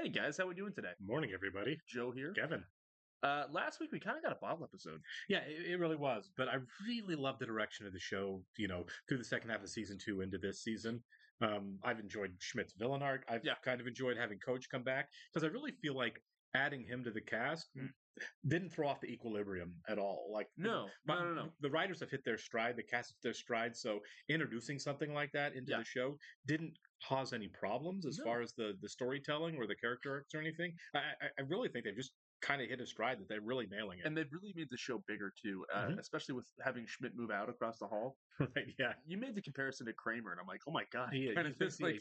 Hey guys, how we doing today? Morning, everybody. Joe here. Kevin. Last week we kind of got a bottle episode. Yeah, it really was. But I really love the direction of the show, through the second half of season two into this season. I've enjoyed Schmidt's villain arc. I've kind of enjoyed having Coach come back because I really feel like adding him to the cast didn't throw off the equilibrium at all. Like, No. The writers have hit their stride, the cast hit their stride. So introducing something like that into the show didn't cause any problems as far as the storytelling or the character arcs or anything. I really think they've just kind of hit a stride that they're really nailing it. And they've really made the show bigger too, especially with having Schmidt move out across the hall. Right, yeah. You made the comparison to Kramer, and I'm like, oh my god, He's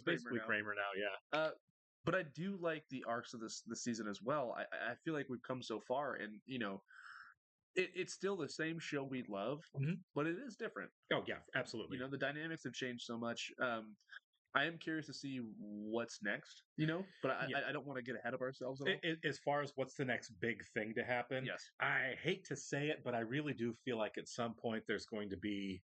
basically Kramer now, yeah. But I do like the arcs of this season as well. I feel like we've come so far, and it's still the same show we love, but it is different. Oh yeah, absolutely. The dynamics have changed so much. I am curious to see what's next, but I don't want to get ahead of ourselves at all. As far as what's the next big thing to happen, yes. I hate to say it, but I really do feel like at some point there's going to be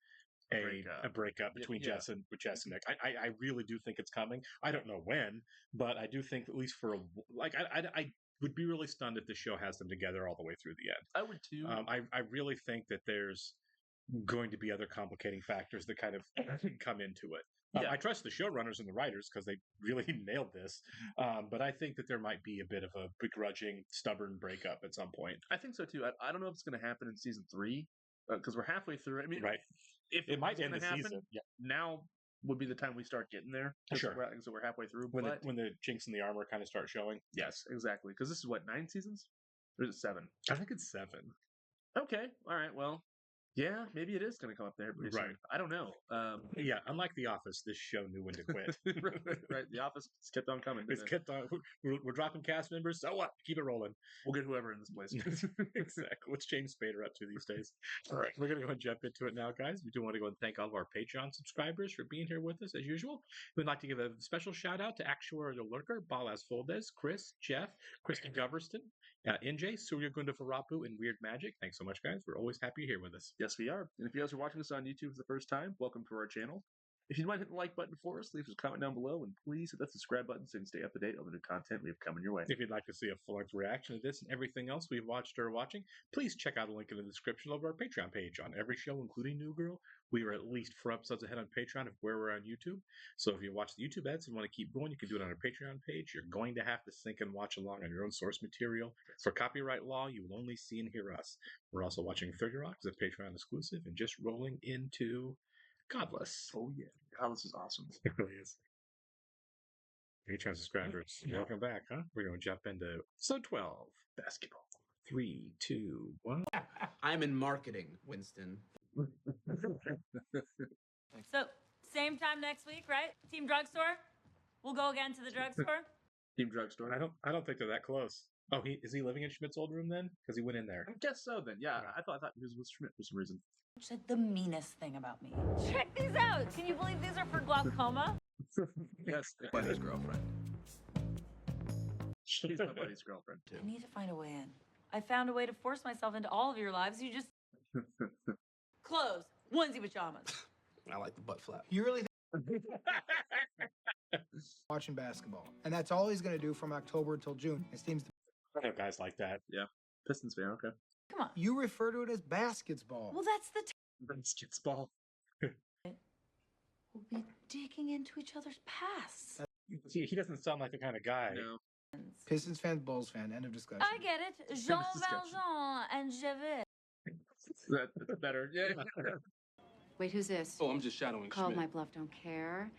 a breakup between Jess and Nick. I really do think it's coming. I don't know when, but I do think at least I would be really stunned if the show has them together all the way through the end. I would too. I really think that there's going to be other complicating factors that kind of come into it. I trust the showrunners and the writers because they really nailed this. But I think that there might be a bit of a begrudging, stubborn breakup at some point. I think so too. I don't know if it's going to happen in season 3 because we're halfway through it. I mean, right. If it might end the happen, season, now would be the time we start getting there. Sure. So we're halfway through. When the chinks in the armor kind of start showing. Yes, exactly. Because this is what, 9 seasons? Or is it 7? I think it's 7. Okay. All right. Well, yeah, maybe it is going to come up there pretty soon. I don't know. Yeah, unlike The Office, this show knew when to quit. Right. The Office kept on coming. It's kept on. We're dropping cast members. So what? Keep it rolling. We'll get whoever in this place. Exactly. What's James Spader up to these days? All right, we're going to go and jump into it now, guys. We do want to go and thank all of our Patreon subscribers for being here with us as usual. We'd like to give a special shout out to Actuarial Lurker, Balas Foldes, Chris, Jeff, Kristen Goverston, NJ, Surya Gundafarapu, and Weird Magic. Thanks so much, guys. We're always happy you're here with us. Yes, we are. And if you guys are watching this on YouTube for the first time, welcome to our channel. If you might hit the like button for us, leave us a comment down below, and please hit that subscribe button so you can stay up to date on the new content we have coming your way. If you'd like to see a full-length reaction to this and everything else we've watched or are watching, please check out a link in the description of our Patreon page. On every show, including New Girl, we are at least 4 episodes ahead on Patreon of where we're on YouTube. So if you watch the YouTube ads and want to keep going, you can do it on our Patreon page. You're going to have to sync and watch along on your own source material. For copyright law, you will only see and hear us. We're also watching 30 Rock as a Patreon exclusive and just rolling into Godless. Oh, yeah. Godless is awesome. It really is. Patreon subscribers, welcome back, huh? We're going to jump into episode 12, basketball. 3, 2, 1. I'm in marketing, Winston. So, same time next week, right? Team Drugstore? We'll go again to the drugstore? Team Drugstore. I don't think they're that close. Oh, is he living in Schmidt's old room then? Because he went in there. I guess so then. Yeah, I thought he was with Schmidt for some reason. Said the meanest thing about me. Check these out! Can you believe these are for glaucoma? Yes. Buddy's girlfriend. She's my buddy's girlfriend, too. I need to find a way in. I found a way to force myself into all of your lives. You just... Clothes. Onesie pajamas. I like the butt flap. You really think watching basketball, and that's all he's going to do from October until June. It seems I know guys like that. Yeah. Pistons fan, okay. Come on. you refer to it as basketball. Well, that's the... Basketball. We'll be digging into each other's pasts. See, he doesn't sound like the kind of guy. No. Pistons fan, Bulls fan. End of discussion. I get it. Jean discussion. Valjean and Javert. That's better. Yeah. Wait, who's this? Oh, I'm just shadowing Called Schmidt. my bluff, don't care.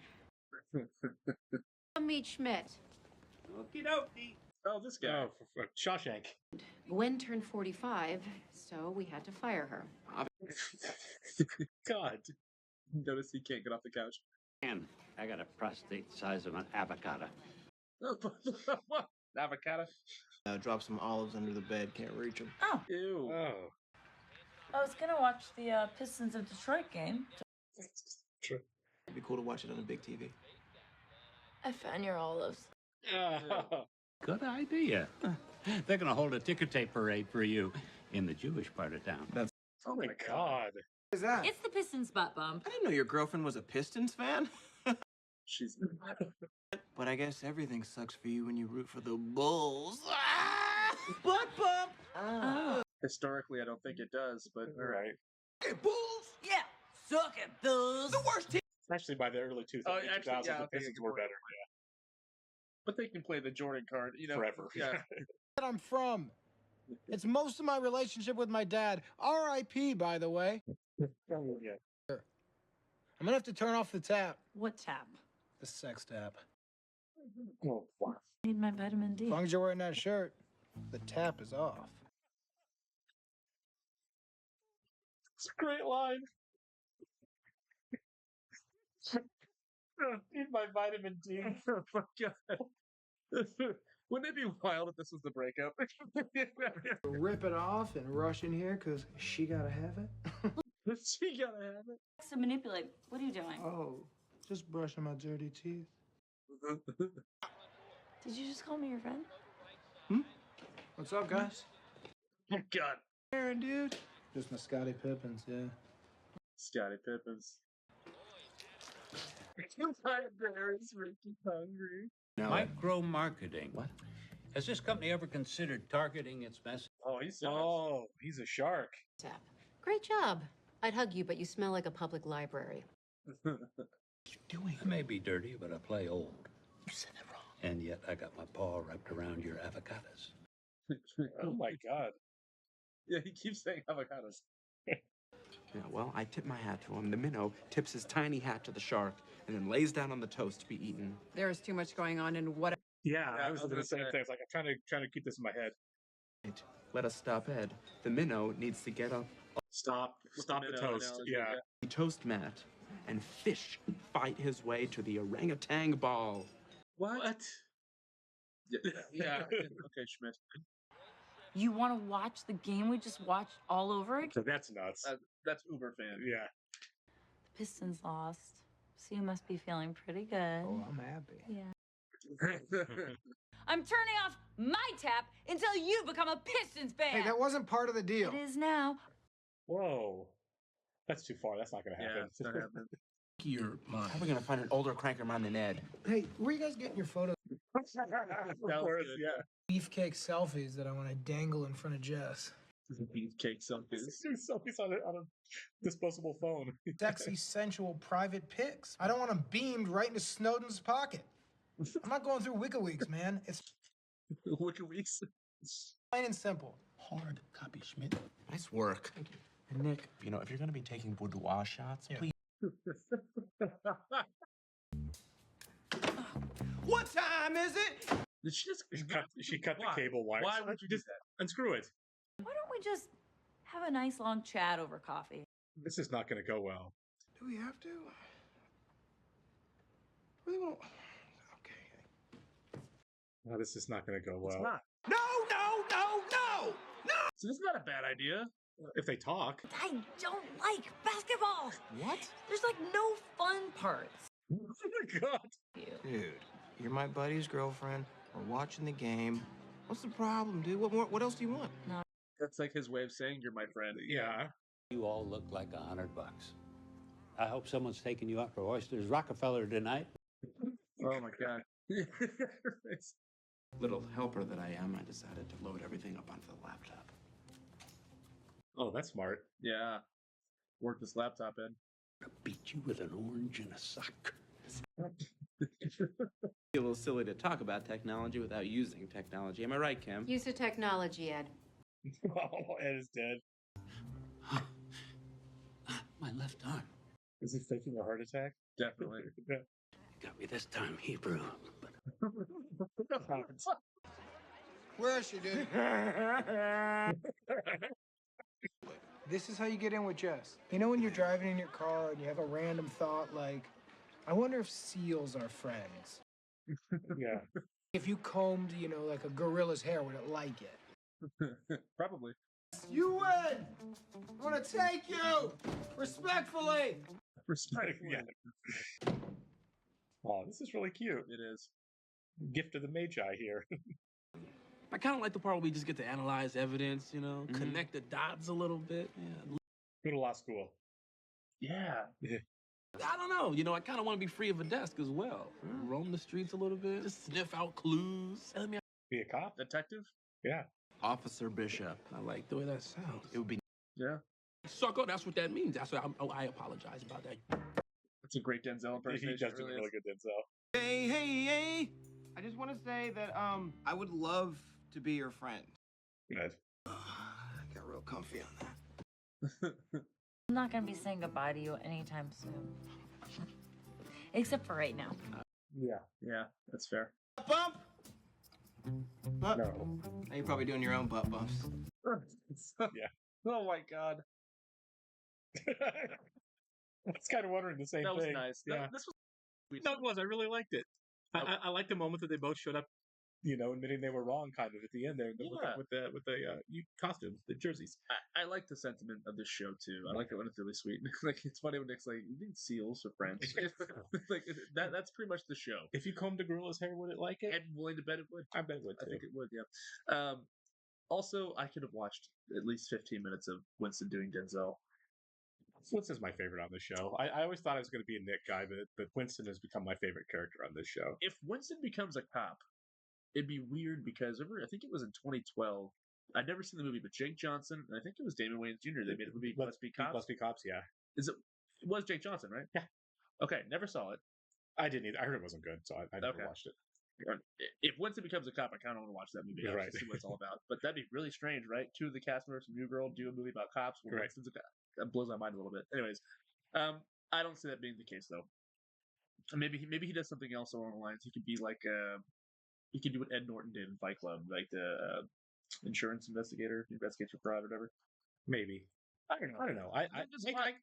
Meet Schmidt. Okie dokie. Oh, this guy. Oh, for Shawshank. Gwen turned 45, so we had to fire her. God. Notice he can't get off the couch. And I got a prostate the size of an avocado. What? Avocado? Drop some olives under the bed. Can't reach them. Oh, Ew. Oh. I was gonna watch the Pistons of Detroit game. True. It'd be cool to watch it on a big TV. I found your olives. Oh. Good idea. They're going to hold a ticker tape parade for you in the Jewish part of town. Oh my God. What is that? It's the Pistons butt bump. I didn't know your girlfriend was a Pistons fan. She's But I guess everything sucks for you when you root for the Bulls. Butt bump! historically, I don't think it does, but All right. Okay, Bulls! Yeah, suck it, Bills. The worst team! Especially by the early 2000s, Oh, actually, yeah, the okay, Pistons good were point. better. but they can play the Jordan card, Forever. Yeah, That I'm from. It's most of my relationship with my dad. R.I.P. by the way. Yeah. I'm gonna have to turn off the tap. What tap? The sex tap. Oh, wow. Need my vitamin D. As long as you're wearing that shirt, the tap is off. it's a great line. Need my vitamin D. Oh my god. Wouldn't it be wild if this was the breakup? Rip it off and rush in here because she gotta have it. she gotta have it. To manipulate. What are you doing? Oh, just brushing my dirty teeth. Did you just call me your friend? What's up, guys? Oh god. Aaron, dude. Just my Scottie Pippins, yeah. Scottie Pippins. My bear's Ricky hungry. Micro marketing. What? Has this company ever considered targeting its message? Oh, he's He's a shark. Tap. Great job. I'd hug you, but you smell like a public library. I may be dirty, but I play old. You said it wrong. And yet I got my paw wrapped around your avocados. Oh my god. Yeah, he keeps saying avocados. Yeah, well, I tip my hat to him. The minnow tips his tiny hat to the shark and then lays down on the toast to be eaten. There's too much going on in what Yeah, Yeah, I was doing the same thing. It's like I'm trying to keep this in my head. Right. Let us stop Ed. The minnow needs to get up Stop With the minnow toast. analogy, Yeah. the toast mat and fish fight his way to the orangutan ball. What? Yeah. Okay, Schmidt. You want to watch the game we just watched all over again? So that's nuts. That's Uber fan. Yeah. The Pistons lost, so you must be feeling pretty good. Oh, I'm happy. Yeah. I'm turning off my tap until you become a Pistons fan. Hey, that wasn't part of the deal. It is now. Whoa. That's too far. That's not going to yeah, happen. it's not happening. Your mind. How are we gonna find an older cranker mind than Ed? Hey, where you guys getting your photos? Of course, good. yeah. Beefcake selfies that I want to dangle in front of Jess. Beefcake something. Selfies on a disposable phone. Sexy, sensual, private pics. I don't want them beamed right into Snowden's pocket. I'm not going through WikiLeaks, man. It's WikiLeaks. plain and simple. Hard copy, Schmidt. Nice work. And Nick, you know, if you're gonna be taking boudoir shots, Yeah. please. What time is it? Did she just She cut Why? the cable wire. Why would you do that? Unscrew it. Why don't we just have a nice long chat over coffee? This is not going to go well. Do we have to? Really want to? Okay. No, this is not going to go well. It's not. No, no, no, no! So this is not a bad idea. If they talk. I don't like basketball. What? There's like no fun parts. Oh my god. Dude, you're my buddy's girlfriend. We're watching the game. What's the problem, dude? What else do you want? That's like his way of saying you're my friend. Yeah. You all look like $100. I hope someone's taking you out for Oysters Rockefeller tonight. Oh my god. Little helper that I am, I decided to load everything up onto the laptop. Oh, that's smart. Yeah. Work this laptop in. I'll beat you with an orange and a sock. It's a little silly to talk about technology without using technology. Am I right, Kim? Use the technology, Ed. Oh, Ed is dead. My left arm. Is he faking a heart attack? Definitely. Got me this time, Hebrew. Where is she, dude? This is how you get in with Jess. You know when you're driving in your car and you have a random thought like, I wonder if seals are friends. Yeah. If you combed, you know, like a gorilla's hair, would it like it? Probably. You win! I want to take you! Respectfully! Respectfully. Yeah. Oh, this is really cute. It is. Gift of the Magi here. I kind of like the part where we just get to analyze evidence, you know, connect the dots a little bit. Yeah. Go to law school. Yeah. I don't know. You know, I kind of want to be free of a desk as well. Roam the streets a little bit. Just sniff out clues. Let me Be a cop? Detective? Yeah. Officer Bishop. I like the way that sounds. It would be Yeah. sucker. That's what that means. That's what I apologize about that. That's a great Denzel impersonation. He does do a really good Denzel. Hey. I just want to say that I would love to be your friend. Good. I got real comfy on that. I'm not gonna be saying goodbye to you anytime soon. Except for right now. Yeah, that's fair. Bump. No. Now you're probably doing your own butt bumps. Yeah. Oh my god. I was kind of wondering the same That was thing. nice. Yeah. This was sweet. No, it was. I really liked it. I liked the moment that they both showed up, admitting they were wrong, kind of at the end there with the costumes, the jerseys. I like the sentiment of this show too. I like it when it's really sweet. Like it's funny when Nick's like, "You need seals for friends." Like that's pretty much the show. If you combed a gorilla's hair, would it like it? I'm willing to bet it would. I bet it would too. I think it would. Yeah. Also, I could have watched at least 15 minutes of Winston doing Denzel. Winston's my favorite on this show. I always thought I was going to be a Nick guy, but Winston has become my favorite character on this show. If Winston becomes a cop, it'd be weird because I think it was in 2012. I'd never seen the movie, but Jake Johnson and I think it was Damon Wayans Jr. They made a movie, Let's Be Cops. Let's Be Cops, yeah. It was Jake Johnson, right? Yeah. Okay, never saw it. I didn't either. I heard it wasn't good, so I never watched it. If Winston becomes a cop, I kind of want to watch that movie. Right. To see what it's all about. But that'd be really strange, right? Two of the cast members from New Girl do a movie about cops. Well, Correct. Winston's a cop. That blows my mind a little bit. Anyways, I don't see that being the case though. Maybe he does something else along the lines. He could be like he could do what Ed Norton did in Fight Club, like the insurance investigator, investigates for fraud or whatever. Maybe. I don't know. I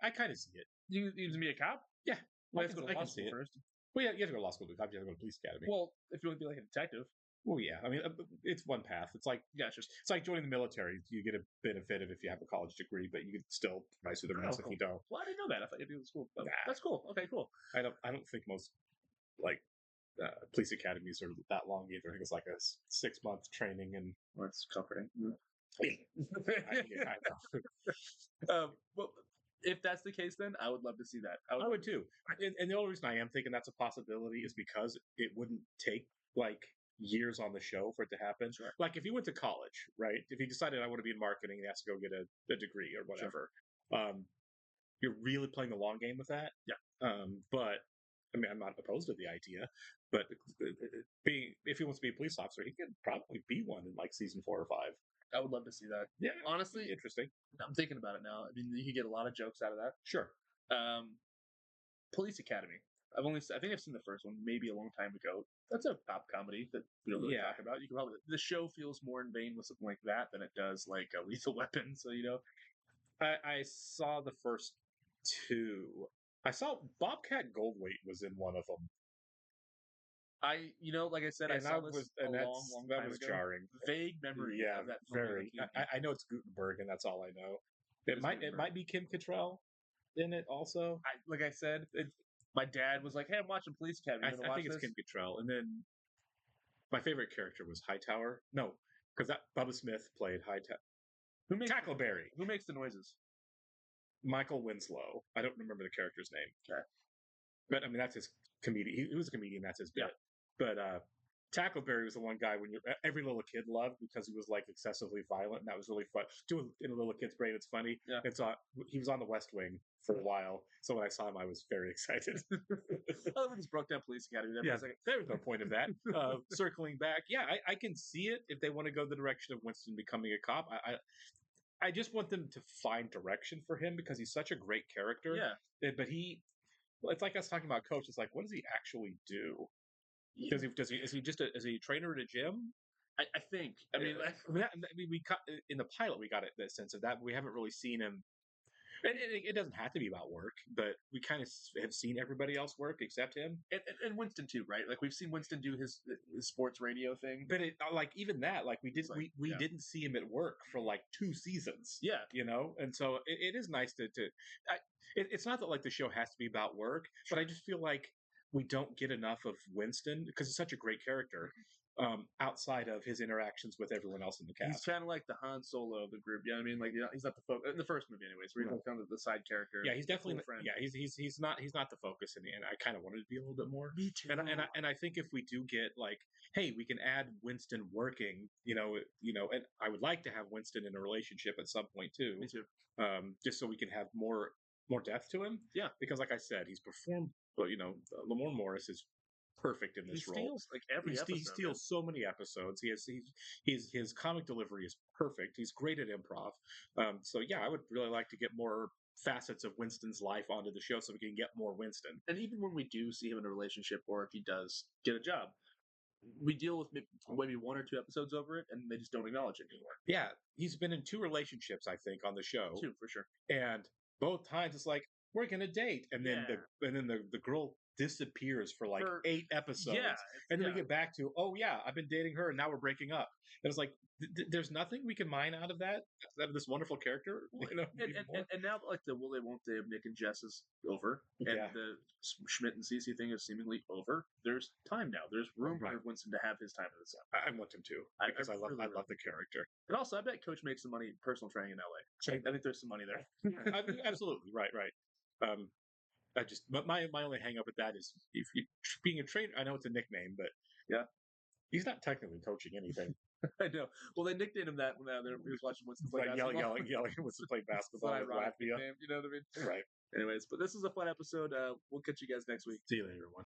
kind of see it. You to be a cop? Yeah. Well, I can see it first. Well, yeah, you have to go to law school to be a cop. You have to go to police academy. Well, if you want to be like a detective. Well, yeah. I mean, it's one path. It's like it's like joining the military. You get a benefit of if you have a college degree, but you can still rise through the ranks if you don't. Well, I didn't know that. I thought you'd do school. Oh, that's cool. Okay, cool. I don't think most police academies are that long either. I think it's like a 6-month training, and it's comforting. Well, if that's the case, then I would love to see that. I would too. And the only reason I am thinking that's a possibility is because it wouldn't take like years on the show for it to happen. Sure. Like if he went to college, right? If he decided I want to be in marketing and he has to go get a degree or whatever, you're really playing the long game with that. Yeah. But I mean, I'm not opposed to the idea, but if he wants to be a police officer, he could probably be one in like season 4 or 5. I would love to see that. Yeah, honestly, interesting. I'm thinking about it now. I mean, you could get a lot of jokes out of that. Sure. Police Academy. I think I've seen the first one maybe a long time ago. That's a cop comedy that we don't really talk about. You can probably the show feels more in vain with something like that than it does like a Lethal Weapon. So I saw the first 2. I saw Bobcat Goldthwait was in one of them. Like I said, I saw this a long that time was ago. jarring. Vague memory of that. Very. I know it's Gutenberg, and that's all I know. It might be Kim Cattrall in it also. Like I said, my dad was like, "Hey, I'm watching Police Academy." I think it's Kim Cattrall, and then my favorite character was Hightower. No, because that Bubba Smith played Hightower. Tackleberry. Who makes the noises? Michael Winslow. I don't remember the character's name. Okay. But I mean, that's his comedian. He was a comedian. That's his bit. Yeah. But Tackleberry was the one guy every little kid loved because he was like excessively violent, and that was really fun. In a little kid's brain, it's funny. Yeah. And so he was on the West Wing for a while. So when I saw him, I was very excited. We just broke down Police Academy. There was no point of that. Circling back, I can see it if they want to go the direction of Winston becoming a cop. I just want them to find direction for him because he's such a great character. Yeah. But it's like us talking about Coach. It's like, what does he actually do? Is he just is he a trainer at a gym? I think. I mean, we cut in the pilot. We got that sense of that. But we haven't really seen him. It doesn't have to be about work, but we kind of have seen everybody else work except him, and Winston too, right? Like we've seen Winston do his sports radio thing, but even that, like we didn't see him at work for like 2 seasons. Yeah, and so it is nice to. It's not that like the show has to be about work, but I just feel like we don't get enough of Winston because he's such a great character. outside of his interactions with everyone else in the He's cast. kind of like the Han Solo of the group. You know what I mean? Like, he's not the focus in the first movie, anyways. Where he's like kind of the side character. Yeah, he's definitely cool friend. he's not the focus in the end. I kind of wanted to be a little bit more. Me too. And I think if we do get like, hey, we can add Winston working, and I would like to have Winston in a relationship at some point too. Me too. Just so we can have more depth to him. Yeah, because like I said, he's performed. But Lamorne Morris is perfect in this he role. steals like every episode. He steals so many episodes. His comic delivery is perfect. He's great at improv. So yeah, I would really like to get more facets of Winston's life onto the show so we can get more Winston. And even when we do see him in a relationship, or if he does get a job, we deal with maybe 1 or 2 episodes over it, and they just don't acknowledge it anymore. Yeah, he's been in 2 relationships, I think, on the show. 2 for sure. And both times it's like, we're gonna date, and then the girl disappears for like 8 episodes. Yeah, and then we get back to, oh yeah, I've been dating her, and now we're breaking up. And it's like, there's nothing we can mine out of this wonderful character. And now like the will they won't they of Nick and Jess is over, and the Schmidt and Cece thing is seemingly over. There's time now. There's room for Winston to have his time in the sun. I want him to, because I love the character. And also, I bet Coach makes some money personal training in LA. I think there's some money there. Absolutely, right. My only hang up with that is if you being a trainer. I know it's a nickname, but yeah, he's not technically coaching anything. I know. Well, they nicknamed him that when he was watching Winston play basketball. Yelling Winston play basketball. Latvia. You know what I mean? Right. Anyways, but this is a fun episode. We'll catch you guys next week. See you later, everyone.